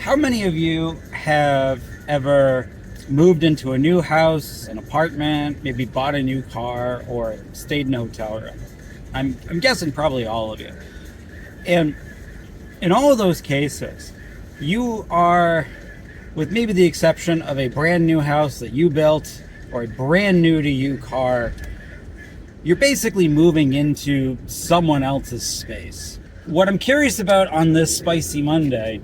How many of you have ever moved into a new house, an apartment, maybe bought a new car, or stayed in a hotel room? I'm guessing probably all of you. And in all of those cases, you are, with maybe the exception of a brand new house that you built or a brand new to you car, you're basically moving into someone else's space. What I'm curious about on this Spicy Monday,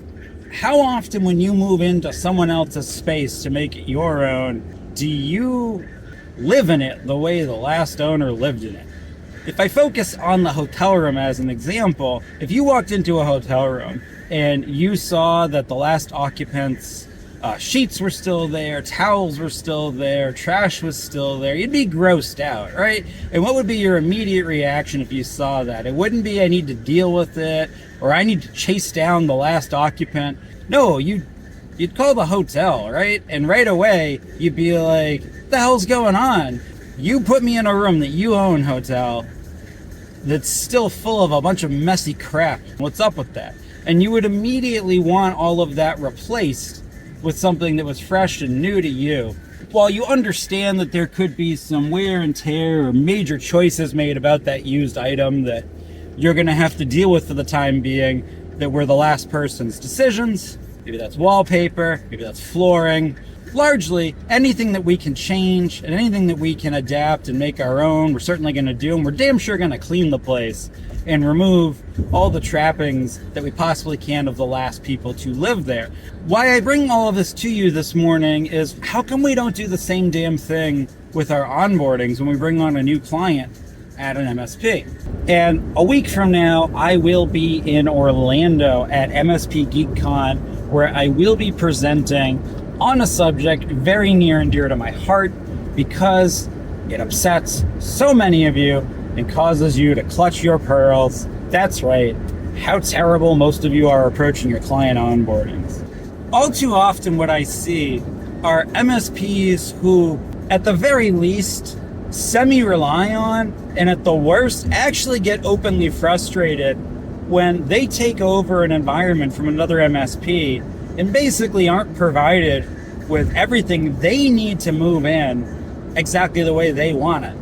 how often when you move into someone else's space to make it your own, do you live in it the way the last owner lived in it? If I focus on the hotel room as an example, if you walked into a hotel room and you saw that the last occupants' sheets were still there, towels were still there, trash was still there, you'd be grossed out, right? And what would be your immediate reaction if you saw that? It wouldn't be, I need to deal with it, or I need to chase down the last occupant. No, you'd call the hotel, right? And right away, you'd be like, what the hell's going on? You put me in a room that you own, hotel, that's still full of a bunch of messy crap. What's up with that? And you would immediately want all of that replaced with something that was fresh and new to you. While you understand that there could be some wear and tear or major choices made about that used item that you're gonna have to deal with for the time being, that were the last person's decisions, maybe that's wallpaper, maybe that's flooring. Largely, anything that we can change and anything that we can adapt and make our own, we're certainly going to do, and we're damn sure going to clean the place and remove all the trappings that we possibly can of the last people to live there. Why I bring all of this to you this morning is, how come we don't do the same damn thing with our onboardings when we bring on a new client at an MSP? And a week from now, I will be in Orlando at MSP GeekCon, where I will be presenting on a subject very near and dear to my heart, because it upsets so many of you and causes you to clutch your pearls. That's right, how terrible most of you are approaching your client onboardings. All too often what I see are MSPs who, at the very least, semi-rely on, and at the worst, actually get openly frustrated when they take over an environment from another MSP and basically aren't provided with everything they need to move in exactly the way they want it.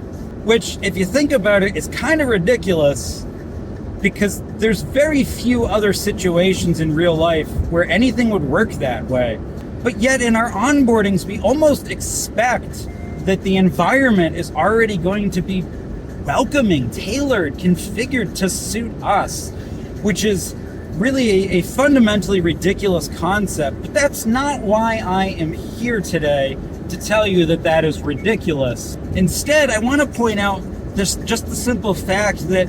Which, if you think about it, is kind of ridiculous, because there's very few other situations in real life where anything would work that way. But yet in our onboardings, we almost expect that the environment is already going to be welcoming, tailored, configured to suit us, which is really a fundamentally ridiculous concept. But that's not why I am here today, to tell you that that is ridiculous. Instead, I want to point out just the simple fact that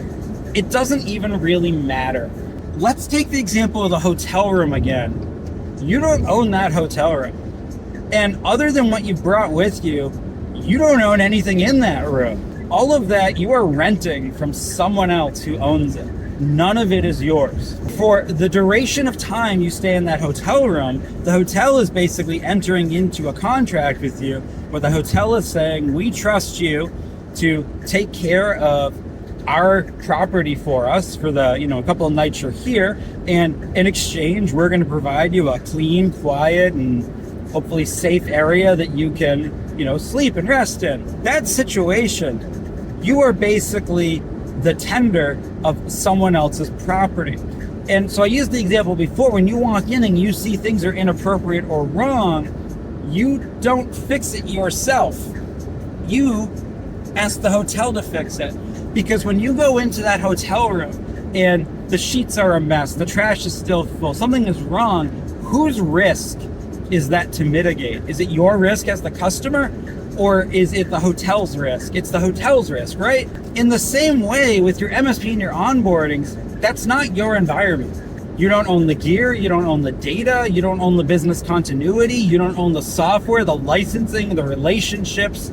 it doesn't even really matter. Let's take the example of the hotel room again. You don't own that hotel room. And other than what you've brought with you, you don't own anything in that room. All of that you are renting from someone else who owns it. None of it is yours. For the duration of time you stay in that hotel room, the hotel is basically entering into a contract with you where the hotel is saying, we trust you to take care of our property for us for the, a couple of nights you're here, and in exchange, we're going to provide you a clean, quiet, and hopefully safe area that you can, sleep and rest in. That situation, you are basically the tender of someone else's property. And so I used the example before, when you walk in and you see things are inappropriate or wrong, you don't fix it yourself. You ask the hotel to fix it. Because when you go into that hotel room and the sheets are a mess, the trash is still full, something is wrong, whose risk is that to mitigate? Is it your risk as the customer, or is it the hotel's risk? It's the hotel's risk, right? In the same way with your MSP and your onboardings, that's not your environment. You don't own the gear, you don't own the data, you don't own the business continuity, you don't own the software, the licensing, the relationships.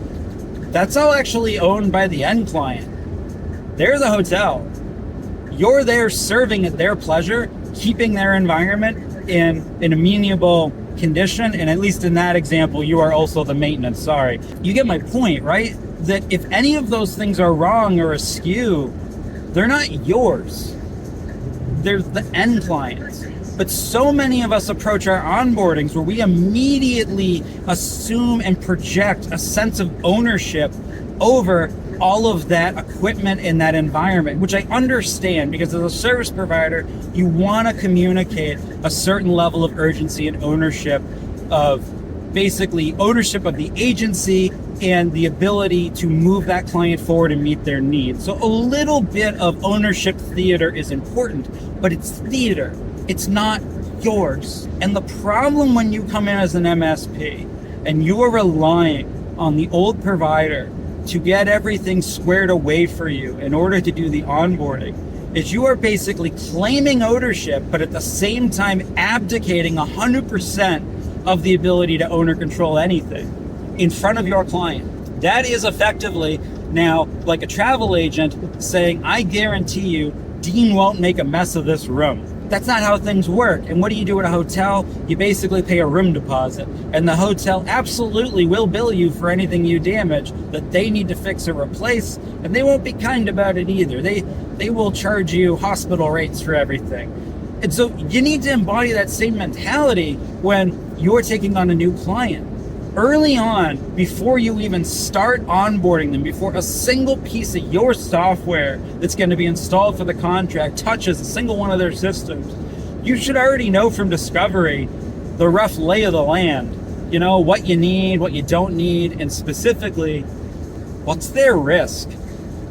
That's all actually owned by the end client. They're the hotel. You're there serving at their pleasure, keeping their environment in an amenable condition, and at least in that example, you are also the maintenance. Sorry. You get my point, right? That if any of those things are wrong or askew, they're not yours. They're the end clients. But so many of us approach our onboardings where we immediately assume and project a sense of ownership over all of that equipment in that environment, which I understand, because as a service provider, you want to communicate a certain level of urgency and ownership of basically ownership of the agency and the ability to move that client forward and meet their needs. So a little bit of ownership theater is important, but it's theater. It's not yours. And the problem when you come in as an MSP and you are relying on the old provider to get everything squared away for you in order to do the onboarding is you are basically claiming ownership, but at the same time abdicating 100% of the ability to own or control anything in front of your client. That is effectively now like a travel agent saying, I guarantee you, Dean won't make a mess of this room. That's not how things work. And what do you do at a hotel? You basically pay a room deposit, and the hotel absolutely will bill you for anything you damage that they need to fix or replace, and they won't be kind about it either. They will charge you hospital rates for everything. And so you need to embody that same mentality when you're taking on a new client. Early on, before you even start onboarding them, before a single piece of your software that's going to be installed for the contract touches a single one of their systems, you should already know from discovery the rough lay of the land. You know, what you need, what you don't need, and specifically, what's their risk?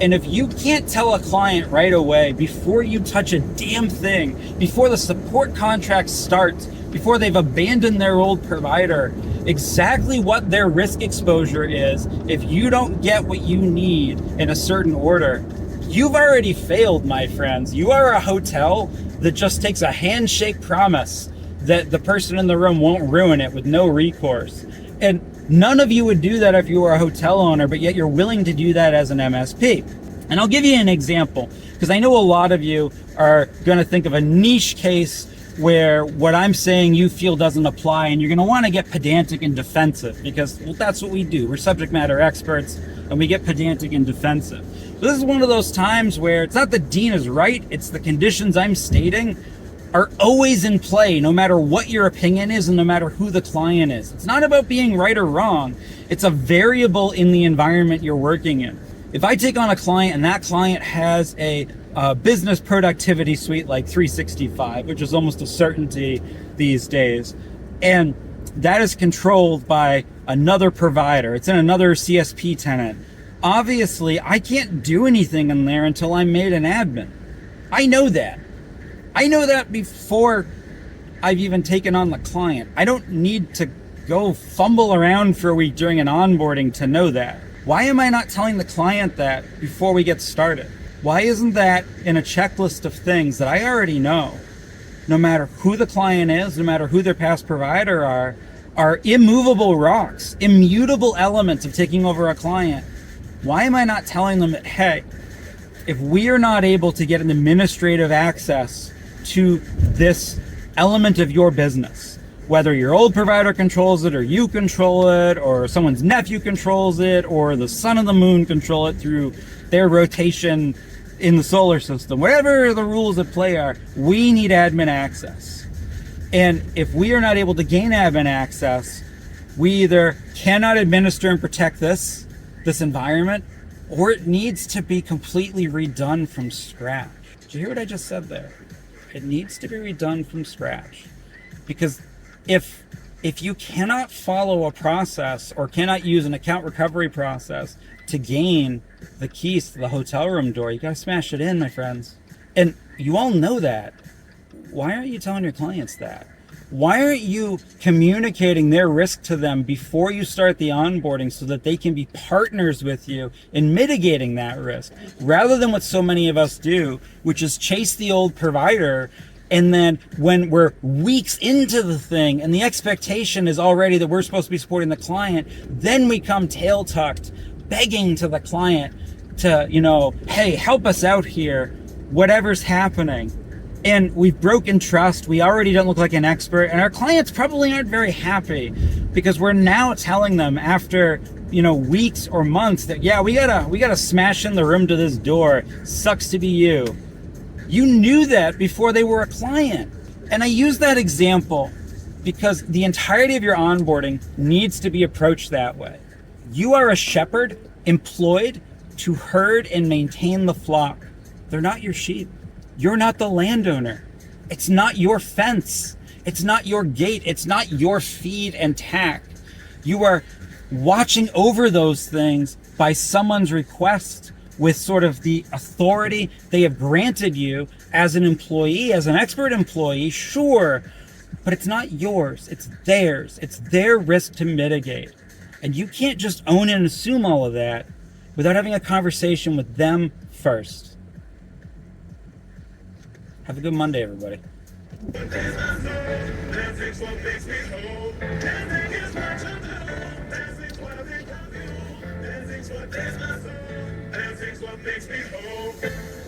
And if you can't tell a client right away, before you touch a damn thing, before the support contract starts, before they've abandoned their old provider, exactly what their risk exposure is, if you don't get what you need in a certain order, you've already failed, my friends. You are a hotel that just takes a handshake promise that the person in the room won't ruin it with no recourse. And none of you would do that if you were a hotel owner, but yet you're willing to do that as an MSP. And I'll give you an example, because I know a lot of you are going to think of a niche case where what I'm saying you feel doesn't apply, and you're going to want to get pedantic and defensive, because that's what we do. We're subject matter experts, and we get pedantic and defensive. So this is one of those times where it's not that Dean is right, it's the conditions I'm stating are always in play, no matter what your opinion is and no matter who the client is. It's not about being right or wrong. It's a variable in the environment you're working in. If I take on a client and that client has a business productivity suite like 365, which is almost a certainty these days, and that is controlled by another provider, it's in another CSP tenant, obviously I can't do anything in there until I'm made an admin. I know that. I know that before I've even taken on the client. I don't need to go fumble around for a week during an onboarding to know that. Why am I not telling the client that before we get started? Why isn't that in a checklist of things that I already know? No matter who the client is, no matter who their past provider are immovable rocks, immutable elements of taking over a client. Why am I not telling them that, hey, if we are not able to get an administrative access to this element of your business, whether your old provider controls it or you control it or someone's nephew controls it or the sun and the moon control it through their rotation in the solar system, whatever the rules at play are, we need admin access. And if we are not able to gain admin access, we either cannot administer and protect this environment, or it needs to be completely redone from scratch. Did you hear what I just said there? It needs to be redone from scratch. Because if you cannot follow a process or cannot use an account recovery process to gain the keys to the hotel room door, you gotta smash it in, my friends. And you all know that. Why aren't you telling your clients that? Why aren't you communicating their risk to them before you start the onboarding so that they can be partners with you in mitigating that risk, rather than what so many of us do, which is chase the old provider, and then when we're weeks into the thing and the expectation is already that we're supposed to be supporting the client, then we come tail tucked begging to the client to, hey, help us out here, whatever's happening. And we've broken trust. We already don't look like an expert, and our clients probably aren't very happy because we're now telling them after, weeks or months that, yeah, we gotta smash in the room to this door. Sucks to be you. You knew that before they were a client. And I use that example because the entirety of your onboarding needs to be approached that way. You are a shepherd employed to herd and maintain the flock. They're not your sheep. You're not the landowner. It's not your fence. It's not your gate. It's not your feed and tack. You are watching over those things by someone's request with sort of the authority they have granted you as an employee, as an expert employee, sure, but it's not yours, it's theirs. It's their risk to mitigate. And you can't just own and assume all of that without having a conversation with them first. Have a good Monday, everybody. What makes me whole.